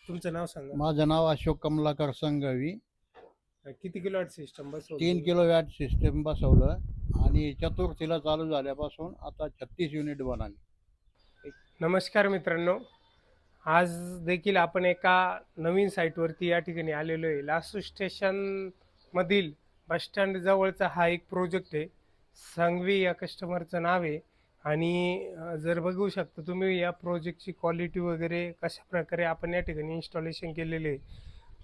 तुमचं नाव सांगा. माझं नाव अशोक कमलाकर संघवी. किती किलोवॅट सिस्टम बसवलं 3 तुम्ही? किलोवॅट सिस्टम बसवलं आणि चतुर्थीला चालू झाल्यापासून आता 36 युनिट बनाली. नमस्कार मित्रांनो, आज देखील आपण एका नवीन साईटवरती या ठिकाणी आलेलो आहे. लासू स्टेशनमधील बसस्टँड जवळचा हा एक प्रोजेक्ट आहे. संघवी या कस्टमरचं नाव आहे. आणि जर बघू शकता तुम्ही या प्रोजेक्टची क्वालिटी वगैरे कशा प्रकारे आपण या ठिकाणी इन्स्टॉलेशन केलेले आहे.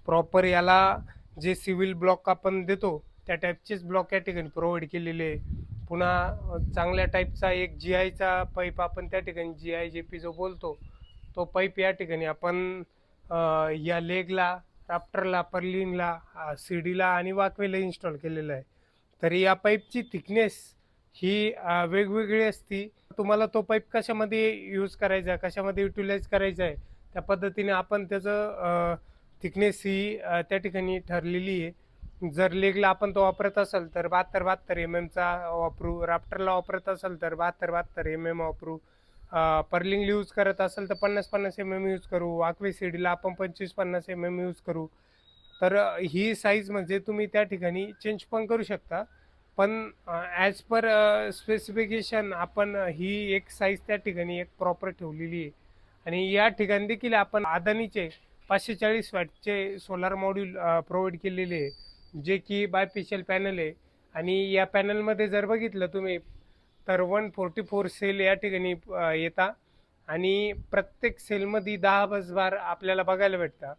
प्रॉपर याला जे सिव्हिल ब्लॉक आपण देतो त्या टाईपचेच ब्लॉक या ठिकाणी प्रोव्हाइड केलेले आहे. पुन्हा चांगल्या टाईपचा एक जी आयचा पाईप आपण त्या ठिकाणी जी आय जे पी जो बोलतो तो पाईप या ठिकाणी आपण या लेगला, राफ्टरला, पर्लिनला, सीडीला आणि वाकवेला इन्स्टॉल केलेलं आहे. तर या पाईपची थिकनेस ही वेगवेगळी असती. तुम्हाला तो पाईप कशामध्ये यूज करायचा, कशामध्ये युटिलाइज करायचा आहे त्या पद्धतीने आपण त्याचं थिकनेस ही त्या ठिकाणी ठरलेली आहे. जर लेगला आपण तो वापरत असेल तर 72-72 एमएमचा वापरू, राफ्टरला वापरत असेल तर 72-72 एमएम वापरू, पर्लिंग यूज करत असेल तर 50-50 एमएम यूज करू, वाकवे सीडीला आपण 25-50 एमएम यूज करू. तर ही साईज म्हणजे तुम्ही त्या ठिकाणी चेंज पण करू शकता. पण ॲज पर स्पेसिफिकेशन आपण ही एक साईज त्या ठिकाणी एक प्रॉपर ठेवलेली आहे. आणि या ठिकाणी देखील आपण अदानीचे 540 वॅटचे सोलार मॉड्यूल प्रोव्हाइड केलेले आहे, जे की बायफेशियल पॅनल आहे. आणि या पॅनलमध्ये जर बघितलं तुम्ही तर 144 सेल या ठिकाणी येतात. आणि प्रत्येक सेलमध्ये 10 बसबार आपल्याला बघायला भेटतात.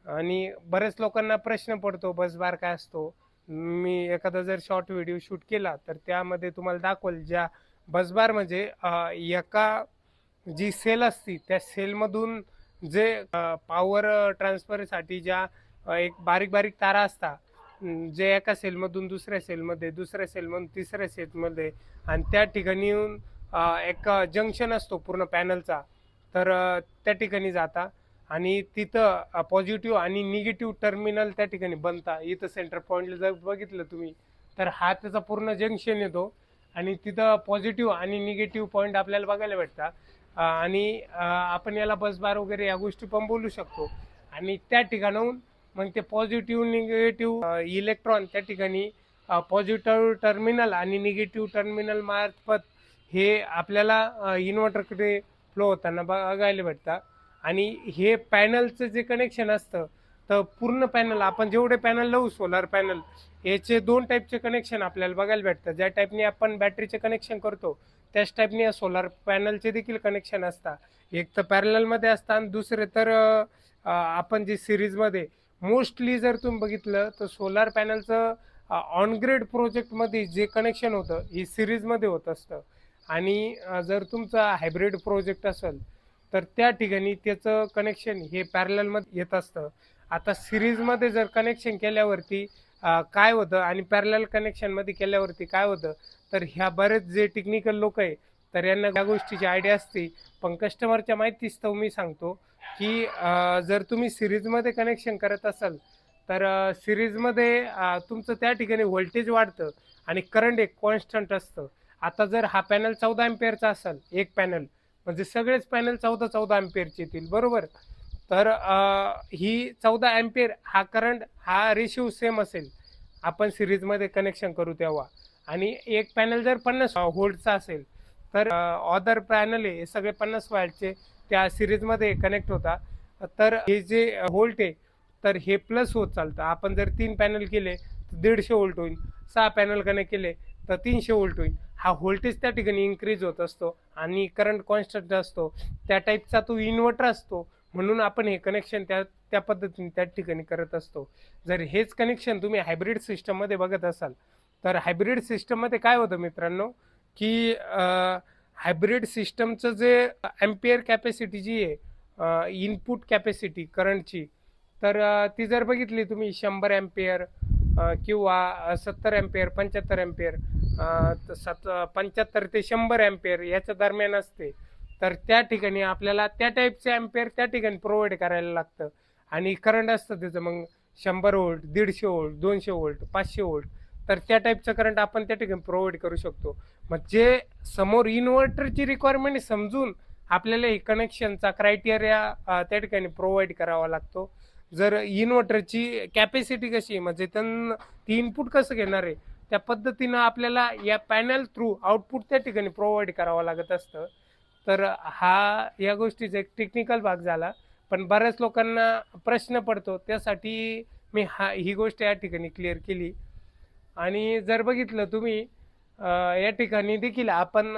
आणि बऱ्याच लोकांना प्रश्न पडतो बसबार काय असतो. मी एखादा जर शॉर्ट व्हिडिओ शूट केला तर त्यामध्ये तुम्हाला दाखवल. ज्या बसबार म्हणजे एका जी सेल असती त्या सेलमधून जे पॉवर ट्रान्सफरसाठी ज्या एक बारीक बारीक तारा असतात, जे एका सेलमधून दुसऱ्या सेलमध्ये, दुसऱ्या सेलमधून तिसऱ्या सेलमध्ये, आणि त्या ठिकाणी येऊन एक जंक्शन असतो पूर्ण पॅनलचा. तर त्या ठिकाणी जाता आणि तिथं पॉझिटिव्ह आणि निगेटिव्ह टर्मिनल त्या ठिकाणी बनता. इथं सेंटर पॉईंटला जर बघितलं तुम्ही तर हा त्याचा पूर्ण जंक्शन येतो आणि तिथं पॉझिटिव्ह आणि निगेटिव्ह पॉईंट आपल्याला बघायला भेटतात. आणि आपण याला बसबार वगैरे या गोष्टी पण बोलू शकतो. आणि त्या ठिकाणाहून मग ते पॉझिटिव्ह निगेटिव्ह इलेक्ट्रॉन त्या ठिकाणी पॉझिटिव्ह टर्मिनल आणि निगेटिव्ह टर्मिनल मार्फत हे आपल्याला इन्व्हर्टरकडे फ्लो होताना बघायला भेटतात. आणि हे पॅनलचं जे कनेक्शन असतं तर पूर्ण पॅनल आपण जेवढे पॅनल लावू सोलार पॅनल याचे 2 टाईपचे कनेक्शन आपल्याला बघायला भेटतं. ज्या टाईपने आपण बॅटरीचे कनेक्शन करतो त्याच टाईपने या सोलार पॅनलचे देखील कनेक्शन असतात. एक तर पॅरललमध्ये असतात आणि दुसरे तर आपण जे सिरीजमध्ये. मोस्टली जर तुम्ही बघितलं तर सोलार पॅनलचं ऑनग्रेड प्रोजेक्टमध्ये जे कनेक्शन होतं हे सिरीजमध्ये होत असतं. आणि जर तुमचा हायब्रिड प्रोजेक्ट असेल तर त्या ठिकाणी त्याचं कनेक्शन हे पॅरललमध्ये येत असतं. आता सिरीजमध्ये जर कनेक्शन केल्यावरती काय होतं आणि पॅरलल कनेक्शनमध्ये केल्यावरती काय होतं, तर ह्या बरेच जे टेक्निकल लोक आहे तर यांना त्या गोष्टीची आयडिया असते. पण कस्टमरच्या माहितीस्तव मी सांगतो की जर तुम्ही सिरीजमध्ये कनेक्शन करत असाल तर सिरीजमध्ये तुमचं त्या ठिकाणी व्होल्टेज वाढतं आणि करंट एक कॉन्स्टंट असतं. आता जर हा पॅनल 14 एम्पियरचा असेल एक पॅनल, म्हणजे सगळेच पॅनल 14 एम्पियरचे येतील बरोबर. तर ही 14 एम्पियर हा करंट हा रेशिओ सेम असेल आपण सिरीजमध्ये कनेक्शन करू तेव्हा. आणि एक पॅनल जर 50 व्होल्टचा असेल तर अदर पॅनल आहे हे सगळे 50 वॅटचे त्या सिरीजमध्ये कनेक्ट होता. तर हे जे व्होल्ट आहे तर हे प्लस होत चालतं. आपण जर 3 पॅनल केले तर 150 व्होल्ट होईल, 6 पॅनल कनेक्ट केले तर 300 व्होल्ट होईल. हा व्होल्टेज त्या ठिकाणी इन्क्रीज होत असतो आणि करंट कॉन्स्टंट असतो. त्या टाईपचा तो इन्व्हर्टर असतो. म्हणून आपण हे कनेक्शन त्या पद्धतीने त्या ठिकाणी करत असतो. जर हेच कनेक्शन तुम्ही हायब्रिड सिस्टममध्ये बघत असाल तर हायब्रिड सिस्टममध्ये काय होतं मित्रांनो की हायब्रिड सिस्टमचं जे एम्पियर कॅपॅसिटी जी आहे इनपुट कॅपॅसिटी करंटची, तर ती जर बघितली तुम्ही 100 एम्पियर किंवा 70 एम्पियर, 75 एम्पियर, 75 ते 100 एम्पियर याच्या दरम्यान असते. तर त्या ठिकाणी आपल्याला त्या टाईपचे एम्पियर त्या ठिकाणी प्रोव्हाइड करायला लागतं. आणि करंट असतं त्याचं मग 100 व्होल्ट, 150 व्होल्ट, 200 व्होल्ट, 500 व्होल्ट. तर त्या टाईपचं करंट आपण त्या ठिकाणी प्रोव्हाइड करू शकतो. मग जे समोर इन्व्हर्टरची रिक्वायरमेंट समजून आपल्याला हे कनेक्शनचा क्रायटेरिया त्या ठिकाणी प्रोव्हाइड करावा लागतो. जर इन्व्हर्टरची कॅपॅसिटी कशी आहे, म्हणजे ती इनपुट कसं घेणार आहे, त्या पद्धतीनं आपल्याला या पॅनल थ्रू आउटपुट त्या ठिकाणी प्रोव्हाइड करावं लागत असतं. तर हा या गोष्टीचा एक टेक्निकल भाग झाला, पण बऱ्याच लोकांना प्रश्न पडतो, त्यासाठी मी ही गोष्ट या ठिकाणी क्लिअर केली. आणि जर बघितलं तुम्ही या ठिकाणी देखील आपण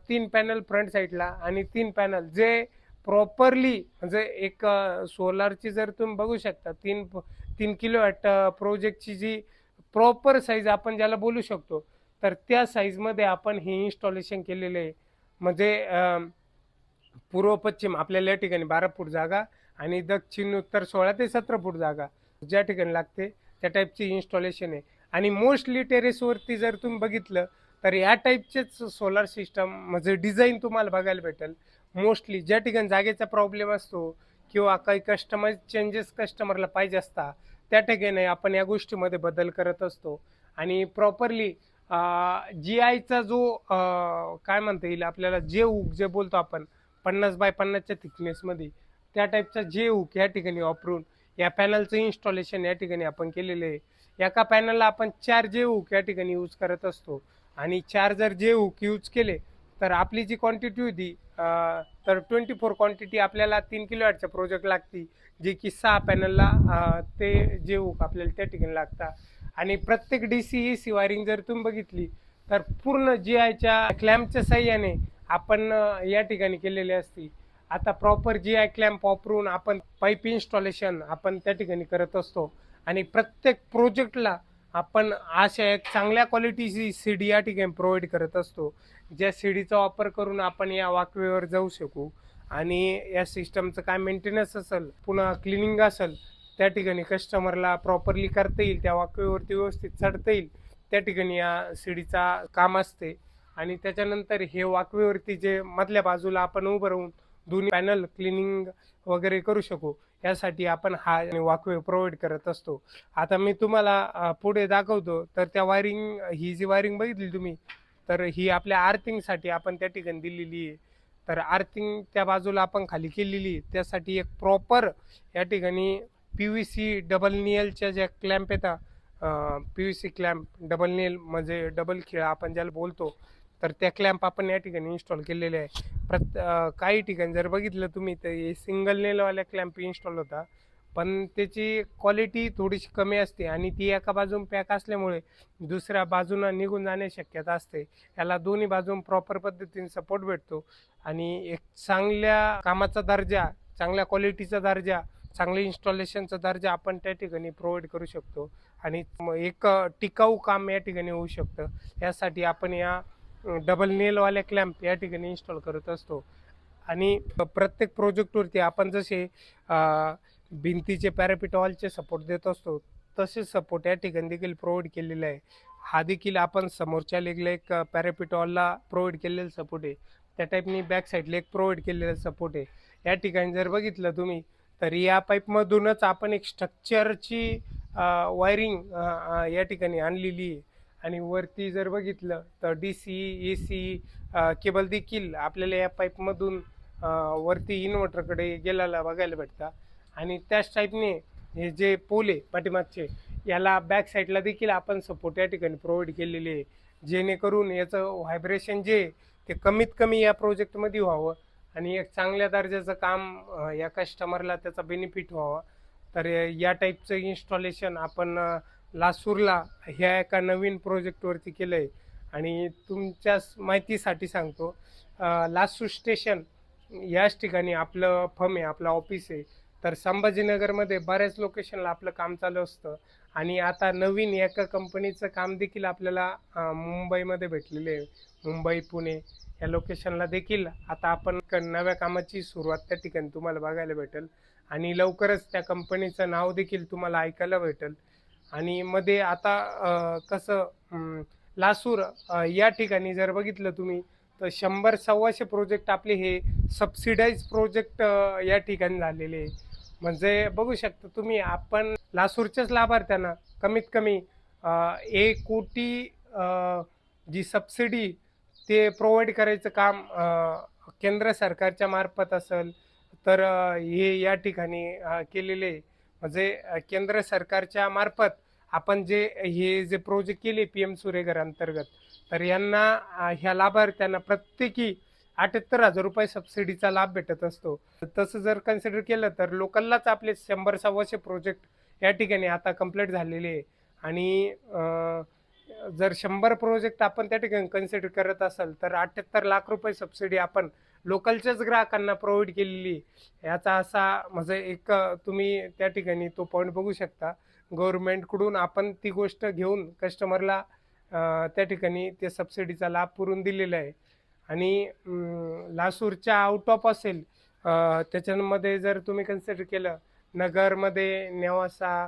3 पॅनल फ्रंट साईडला आणि 3 पॅनल जे प्रॉपरली म्हणजे एक सोलारची जर तुम्ही बघू शकता 3 किलोवॅट प्रोजेक्टची जी प्रॉपर साईज आपण ज्याला बोलू शकतो, तर त्या साईजमध्ये आपण हे इन्स्टॉलेशन केलेलं आहे. म्हणजे पूर्व पश्चिम आपल्याला या ठिकाणी 12 फूट जागा आणि दक्षिण उत्तर 16 ते 17 फूट जागा ज्या ठिकाणी लागते त्या टाईपची इन्स्टॉलेशन आहे. आणि मोस्टली टेरेसवरती जर तुम्ही बघितलं तर या टाईपचेच सोलार सिस्टम म्हणजे डिझाईन तुम्हाला बघायला भेटेल. मोस्टली ज्या ठिकाणी जागेचा प्रॉब्लेम असतो किंवा काही कस्टमाइज चेंजेस कस्टमरला पाहिजे असतात, त्या ठिकाणी आपण या गोष्टीमध्ये बदल करत असतो. आणि प्रॉपरली जी आयचा जो काय म्हणता येईल आपल्याला जे हुक जे बोलतो आपण 50x50च्या थिकनेसमध्ये, त्या टाईपचा जे हुक या ठिकाणी वापरून या पॅनलचं इन्स्टॉलेशन या ठिकाणी आपण केलेलं आहे. एका पॅनलला आपण 4 जे हुक या ठिकाणी यूज करत असतो आणि 4 जर जे हुक यूज केले तर आपली जी क्वांटिटी होती तर 24 क्वांटिटी आपल्याला 3 किलोवॅटच्या प्रोजेक्ट लागती, जे की 6 पॅनलला ते जे हुक आपल्याला त्या ठिकाणी लागतात. आणि प्रत्येक DC AC वायरिंग जर तुम्ही बघितली तर पूर्ण जी आयच्या क्लॅम्पच्या साह्याने आपण या ठिकाणी केलेली असती. आता प्रॉपर जी आय क्लॅम्प वापरून आपण पाईप इन्स्टॉलेशन आपण त्या ठिकाणी करत असतो. आणि प्रत्येक प्रोजेक्टला आपण अशा एक चांगल्या क्वालिटीची सीडी या ठिकाणी प्रोव्हाइड करत असतो, ज्या सीडीचा वापर करून आपण या वॉकवेवर जाऊ शकू. आणि या सिस्टमचं काय मेंटेनन्स असेल पुन्हा क्लिनिंग असेल त्या ठिकाणी कस्टमरला प्रॉपरली करता येईल, त्या वॉकवेवरती व्यवस्थित चढता येईल, त्या ठिकाणी या सीडीचा काम असते. आणि त्याच्यानंतर हे वॉकवेवरती जे मधल्या बाजूला आपण उभं राहून दोन्ही पॅनल क्लिनिंग वगैरे करू शकू, यासाठी आपण हा वॉकवे प्रोव्हाइड करत असतो. आता मी तुम्हाला पुढे दाखवतो. तर त्या वायरिंग ही जी वायरिंग बघितली तुम्ही, तर ही आपल्या आर्थिंगसाठी आपण त्या ठिकाणी दिलेली आहे. तर आर्थिंग त्या बाजूला आपण खाली केलेली आहे, त्यासाठी एक प्रॉपर या ठिकाणी PVC डबल नियलच्या ज्या क्लॅम्प येतात, PVC क्लॅम्प डबल नियल म्हणजे डबल खिळा आपण ज्याला बोलतो, तर त्या क्लॅम्प आपण या ठिकाणी इन्स्टॉल केलेले आहे. काही ठिकाणी जर बघितलं तुम्ही तर हे सिंगल नेलवाल्या क्लॅम्प इन्स्टॉल होता, पण त्याची क्वालिटी थोडीशी कमी असते आणि ती एका बाजून पॅक असल्यामुळे दुसऱ्या बाजूनं निघून जाण्याची शक्यता असते. याला दोन्ही बाजून प्रॉपर पद्धतीने सपोर्ट भेटतो आणि एक चांगल्या कामाचा दर्जा, चांगल्या क्वालिटीचा दर्जा, चांगल्या इन्स्टॉलेशनचा दर्जा आपण त्या ठिकाणी प्रोव्हाइड करू शकतो. आणि एक टिकाऊ काम या ठिकाणी होऊ शकतं. यासाठी आपण या डबल नेलवाल्या क्लॅम्प या ठिकाणी इन्स्टॉल करत असतो. आणि प्रत्येक प्रोजेक्टवरती आपण जसे भिंतीचे पॅरापिट वॉलचे सपोर्ट देत असतो, तसेच सपोर्ट या ठिकाणी देखील प्रोव्हाइड केलेला आहे. हा देखील आपण समोरच्या लेगला एक पॅरापिट वॉलला प्रोव्हाइड केलेला सपोर्ट आहे, त्या टाईपनी बॅक साईडला एक प्रोव्हाइड केलेला सपोर्ट आहे. या ठिकाणी जर बघितलं तुम्ही तर या पाईपमधूनच आपण एक स्ट्रक्चरची वायरिंग या ठिकाणी आणलेली आहे. आणि वरती जर बघितलं तर DC AC केबल देखील आपल्याला या पाईपमधून वरती इन्व्हर्टरकडे गेलेला बघायला भेटतात. आणि त्याच टाईपने हे जे पोल आहे पाठीमागचे, याला बॅक साईडला देखील आपण सपोर्ट या ठिकाणी प्रोव्हाइड केलेले आहे, जेणेकरून याचं व्हायब्रेशन जे ते कमीत कमी या प्रोजेक्टमध्ये व्हावं आणि एक चांगल्या दर्जाचं काम या कस्टमरला त्याचा बेनिफिट व्हावा. तर या टाईपचं इन्स्टॉलेशन आपण लासूरला ह्या एका नवीन प्रोजेक्टवरती केलं आहे. आणि तुमच्या माहितीसाठी सांगतो, लासूर स्टेशन याच ठिकाणी आपलं फर्म आहे, आपलं ऑफिस आहे. तर संभाजीनगरमध्ये बऱ्याच लोकेशनला आपलं काम चालू असतं. आणि आता नवीन एका कंपनीचं काम देखील आपल्याला मुंबईमध्ये भेटलेलं आहे. मुंबई पुणे या लोकेशनला देखील आता आपण नव्या कामाची सुरुवात त्या ठिकाणी तुम्हाला बघायला भेटेल. आणि लवकरच त्या कंपनीचं नाव देखील तुम्हाला ऐकायला भेटेल. आणि मध्ये आता कसं लासूर या ठिकाणी जर बघितलं तुम्ही तर 100-125 प्रोजेक्ट आपले हे सबसिडाईज प्रोजेक्ट या ठिकाणी झालेले आहे. म्हणजे बघू शकता तुम्ही, आपण लासूरच्याच लाभार्थ्यांना कमीत कमी 1 कोटी जी सबसिडी ते प्रोव्हाइड करायचं काम केंद्र सरकारच्या मार्फत असेल तर हे या ठिकाणी केलेले आहे. म्हणजे केंद्र सरकारच्या मार्फत आपण जे हे जे प्रोजेक्ट केले पी एम सूर्यघर अंतर्गत, तर यांना ह्या लाभार्थ्यांना प्रत्येकी 78,000 रुपये सबसिडीचा लाभ भेटत असतो. तसं जर कन्सिडर केलं तर लोकललाच आपले 100-125 प्रोजेक्ट या ठिकाणी आता कंप्लीट झालेले आहे. आणि जर 100 प्रोजेक्ट आपण त्या ठिकाणी कन्सिडर करत असाल तर 78 लाख रुपये सबसिडी आपण लोकलच्याच ग्राहकांना प्रोव्हाइड केलेली आहे. याचा असा म्हणजे एक तुम्ही त्या ठिकाणी तो पॉईंट बघू शकता. गव्हर्नमेंटकडून आपण ती गोष्ट घेऊन कस्टमरला त्या ठिकाणी त्या सबसिडीचा लाभ पुरवून दिलेला आहे. आणि लासूरच्या आउट ऑफ असेल त्याच्यामध्ये जर तुम्ही कन्सिडर केलं, नगरमध्ये नेवासा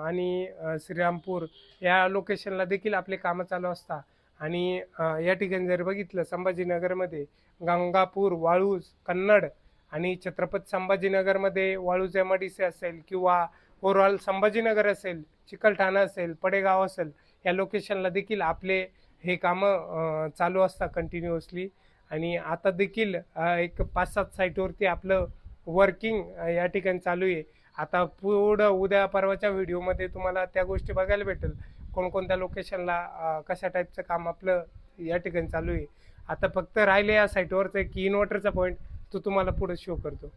आणि श्रीरामपूर या लोकेशनला देखील आपले कामं चालू असतात. आणि या ठिकाणी जर बघितलं संभाजीनगरमध्ये गंगापूर, वाळूज, कन्नड आणि छत्रपती संभाजीनगरमध्ये वाळूज MIDC असेल किंवा ओव्हरऑल संभाजीनगर असेल, चिकलठाणा असेल, पडेगाव असेल, या लोकेशनला देखील आपले हे कामं चालू असतात कंटिन्युअसली. आणि आता देखील एक 5-7 साईटवरती आपलं वर्किंग या ठिकाणी चालू आहे. आता पुढं उद्या परवाच्या व्हिडिओमध्ये तुम्हाला त्या गोष्टी बघायला भेटेल, कोणकोणत्या लोकेशनला कशा टाईपचं काम आपलं या ठिकाणी चालू आहे. आता फक्त राहिले या साईटवरचं एक इन्व्हर्टरचा पॉईंट, तो तुम्हाला पुढे शो करतो.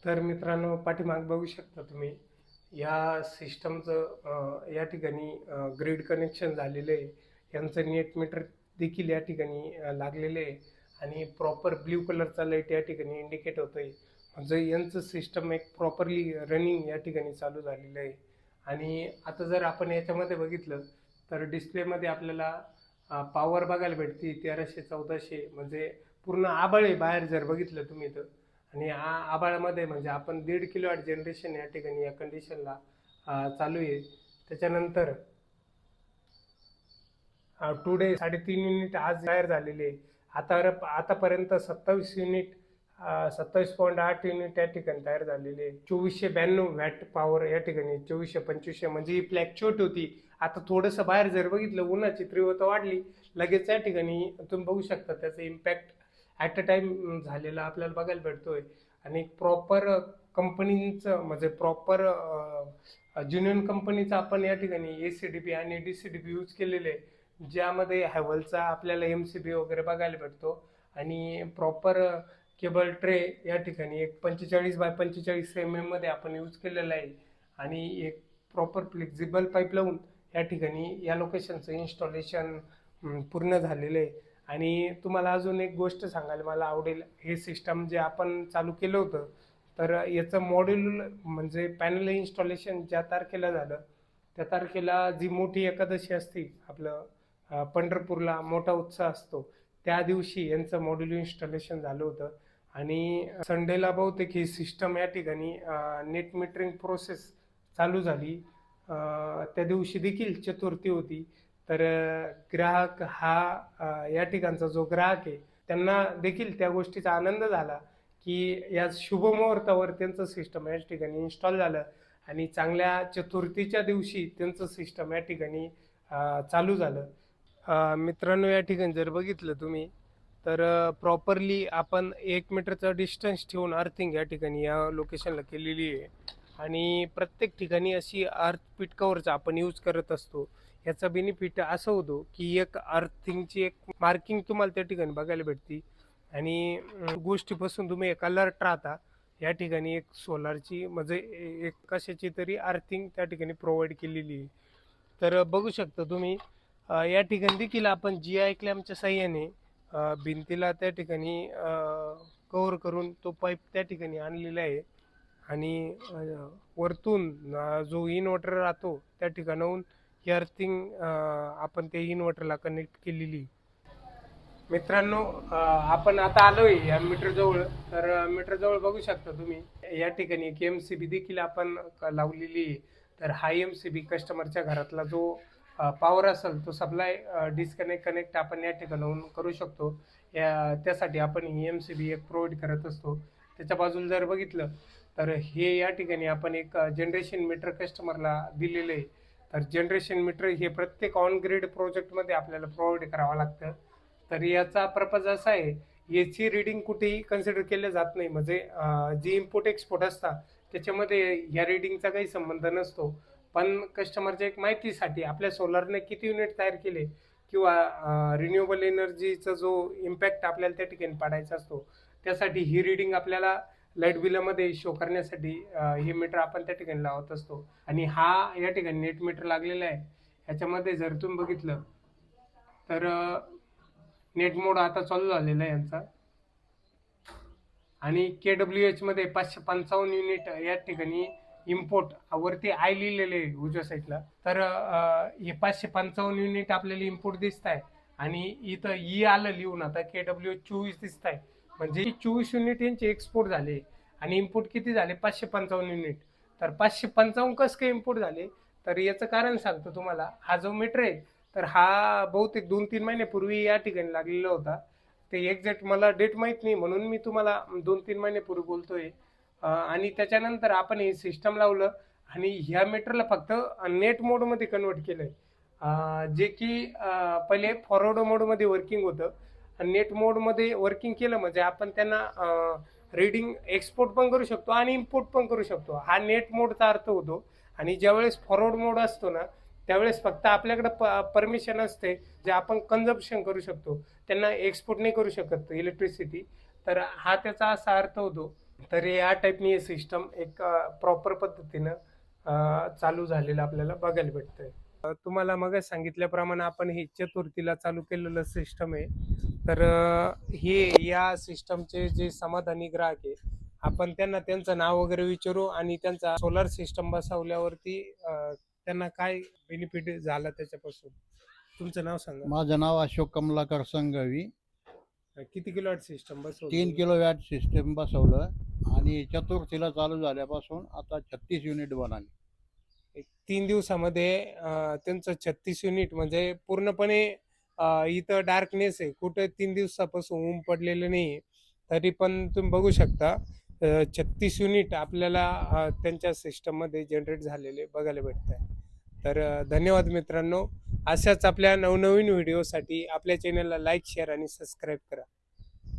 तर मित्रांनो, पाठीमाग बघू शकता तुम्ही या सिस्टमचं या ठिकाणी ग्रीड कनेक्शन झालेलं आहे. यांचं नेट मीटर देखील या ठिकाणी लागलेलं आहे. आणि प्रॉपर ब्ल्यू कलरचा लाईट या ठिकाणी इंडिकेट होतोय, म्हणजे यांचं सिस्टम एक प्रॉपरली रनिंग या ठिकाणी चालू झालेलं आहे. आणि आता जर आपण याच्यामध्ये बघितलं तर डिस्प्लेमध्ये आपल्याला पॉवर बघायला भेटते 1300-1400, म्हणजे पूर्ण आभाळ आहे बाहेर जर बघितलं तुम्ही तर. आणि आभाळामध्ये म्हणजे आपण 1.5 किलोवॅट जनरेशन या ठिकाणी या कंडिशनला चालू आहे. त्याच्यानंतर टुडे 3.5 युनिट आज तयार झालेले. आतापर्यंत 27 युनिट 27.8 युनिट या ठिकाणी तयार झालेले. 2492 वॅट पॉवर या ठिकाणी 2425 म्हणजे ही फ्लॅक्च्युएट होती. आता थोडंसं बाहेर जर बघितलं, उन्हाची तीव्रता वाढली, लगेच या ठिकाणी तुम्ही बघू शकता त्याचा इम्पॅक्ट ॲट अ टाइम झालेला आपल्याला बघायला भेटतोय. आणि प्रॉपर कंपनीचं म्हणजे प्रॉपर ज्युनियन कंपनीचं आपण या ठिकाणी ACDP आणि DCDP यूज केलेले आहे, ज्यामध्ये हॅव्हलचा आपल्याला MCB वगैरे बघायला भेटतो. आणि प्रॉपर केबल ट्रे या ठिकाणी एक 45x45 mm मध्ये आपण यूज केलेला आहे. आणि एक प्रॉपर फ्लेक्झिबल पाईप लावून या ठिकाणी या लोकेशनचं इन्स्टॉलेशन पूर्ण झालेलं आहे. आणि तुम्हाला अजून एक गोष्ट सांगायला मला आवडेल, हे सिस्टम जे आपण चालू केलं होतं, तर याचं मॉड्यूल म्हणजे पॅनल इन्स्टॉलेशन ज्या तारखेला झालं, त्या तारखेला जी मोठी एकादशी असते आपलं पंढरपूरला मोठा उत्सव असतो, त्या दिवशी यांचं मॉड्यूल इन्स्टॉलेशन झालं होतं. आणि संडेला बहुतेक ही सिस्टम या ठिकाणी नेट मीटरिंग प्रोसेस चालू झाली. त्या दिवशी देखील चतुर्थी होती. तर ग्राहक हा या ठिकाणचा जो ग्राहक आहे त्यांना देखील त्या गोष्टीचा आनंद झाला की या शुभमुहूर्तावर त्यांचं सिस्टम या ठिकाणी इन्स्टॉल झालं. आणि चांगल्या चतुर्थीच्या दिवशी त्यांचं सिस्टम या ठिकाणी चालू झालं. मित्रांनो, या ठिकाणी जर बघितलं तुम्ही तर प्रॉपरली आपण 1 मीटरचा डिस्टन्स ठेवून अर्थिंग या ठिकाणी या लोकेशनला केलेली आहे. आणि प्रत्येक ठिकाणी अशी अर्थ पीट कव्हरचा आपण यूज करत असतो. याचा बेनिफिट असं होतो की एक अर्थिंगची एक मार्किंग तुम्हाला त्या ठिकाणी बघायला भेटते. आणि गोष्टीपासून तुम्ही एक अलर्ट राहता. या ठिकाणी एक सोलारची म्हणजे एक कशाची तरी अर्थिंग त्या ठिकाणी प्रोव्हाइड केलेली आहे. तर बघू शकता तुम्ही या ठिकाणी देखील आपण GI क्लॅम्पच्या साह्याने भिंतीला त्या ठिकाणी कव्हर करून तो पाईप त्या ठिकाणी आणलेला आहे. आणि वरतून जो इन्व्हर्टर राहतो त्या ठिकाणाहून ही अर्थिंग आपण त्या इन्व्हर्टरला कनेक्ट केलेली. मित्रांनो, आपण आता आलोय या मीटर जवळ. तर मीटर जवळ बघू शकता तुम्ही या ठिकाणी एक MCB देखील आपण लावलेली आहे. तर हा MCB कस्टमरच्या घरातला जो पॉवर असेल तो सप्लाय कनेक्ट आपण या ठिकाणाहून करू शकतो. त्यासाठी आपण ही MCB एक प्रोव्हाइड करत असतो. त्याच्या बाजूला जर बघितलं तर हे या ठिकाणी आपण एक जनरेशन मीटर कस्टमरला दिलेलं आहे. तर जनरेशन मीटर हे प्रत्येक ऑन ग्रीड प्रोजेक्टमध्ये आपल्याला प्रोव्हाइड करावं लागतं. तर याचा पर्पज असा आहे याची रिडिंग कुठेही कन्सिडर केलं जात नाही. म्हणजे जी इम्पोर्ट एक्सपोर्ट असतात त्याच्यामध्ये ह्या रिडिंगचा काही संबंध नसतो. पण कस्टमरच्या एक माहितीसाठी आपल्या सोलरने किती युनिट तयार केले किंवा रिन्युएबल एनर्जीचा जो इम्पॅक्ट आपल्याला त्या ठिकाणी पाडायचा असतो, त्यासाठी ही रिडिंग आपल्याला लाईट बिलामध्ये शो करण्यासाठी हे मीटर आपण त्या ठिकाणी लावत असतो. आणि हा या ठिकाणी नेट मीटर लागलेला आहे. ह्याच्यामध्ये जर तुम्ही बघितलं तर नेट मोड आता चालू झालेला आहे यांचा. आणि KWH मध्ये 555 युनिट या ठिकाणी इम्पोर्ट वरती आय लिहिलेले आहे उजव्या साईडला. तर हे 555 युनिट आपल्याला इम्पोर्ट दिसत आहे आणि इथं ई आलं लिहून. आता KWH 24 दिसत आहे, म्हणजे 24 युनिट यांचे एक्सपोर्ट झाले आणि इम्पोर्ट किती झाले 555 युनिट. तर 555 कसं काय इम्पोर्ट झाले, तर याचं कारण सांगतो तुम्हाला. हा जो मीटर आहे तर हा बहुतेक 2-3 महिन्यापूर्वी या ठिकाणी लागलेला होता. ते एक्झॅक्ट मला डेट माहित नाही म्हणून मी तुम्हाला 2-3 महिन्यापूर्वी बोलतोय. आणि त्याच्यानंतर आपण हे सिस्टम लावलं आणि ह्या मीटरला फक्त नेट मोडमध्ये कन्वर्ट केलंय. जे की पहिले फॉरवर्ड मोडमध्ये वर्किंग होतं. नेट मोडमध्ये वर्किंग केलं म्हणजे आपण त्यांना रीडिंग एक्सपोर्ट पण करू शकतो आणि इम्पोर्ट पण करू शकतो, हा नेट मोडचा अर्थ होतो. आणि ज्यावेळेस फॉरवर्ड मोड असतो ना त्यावेळेस फक्त आपल्याकडे परमिशन असते जे आपण कन्झम्पशन करू शकतो, त्यांना एक्सपोर्ट नाही करू शकत इलेक्ट्रिसिटी. तर हा त्याचा असा अर्थ होतो. तर या टाईपनी हे सिस्टम एक प्रॉपर पद्धतीनं चालू झालेलं आपल्याला बघायला भेटतंय. तुम्हाला मग सांगितल्याप्रमाणे आपण हे चतुर्थीला चालू केलेलं सिस्टम आहे. तर हे या सिस्टमचे जे समाधानी ग्राहक आहे आपण त्यांना त्यांचं नाव वगैरे विचारू आणि त्यांचा सोलर सिस्टम बसवल्यावरती त्यांना काय बेनिफिट झाला त्याच्यापासून. तुमचं नाव सांगा. माझं नाव अशोक कमलाकर संघवी. किती किलोवॅट सिस्टम 3 बसवलं? किलोवॅट सिस्टम बसवलं आणि चतुर्थीला चालू झाल्यापासून आता 36 युनिट बनाली. 3 दिवसामध्ये त्यांचं 36 युनिट म्हणजे पूर्णपणे इथं डार्कनेस आहे, कुठे 3 दिवसापासून ऊन पडलेलं नाही. तरी पण तुम्ही बघू शकता 36 युनिट आपल्याला त्यांच्या सिस्टममध्ये जनरेट झालेले बघायला भेटत आहे. तर धन्यवाद मित्रांनो. अशाच आपल्या नवनवीन व्हिडिओसाठी आपल्या चॅनलला लाईक, शेअर आणि सबस्क्राईब करा.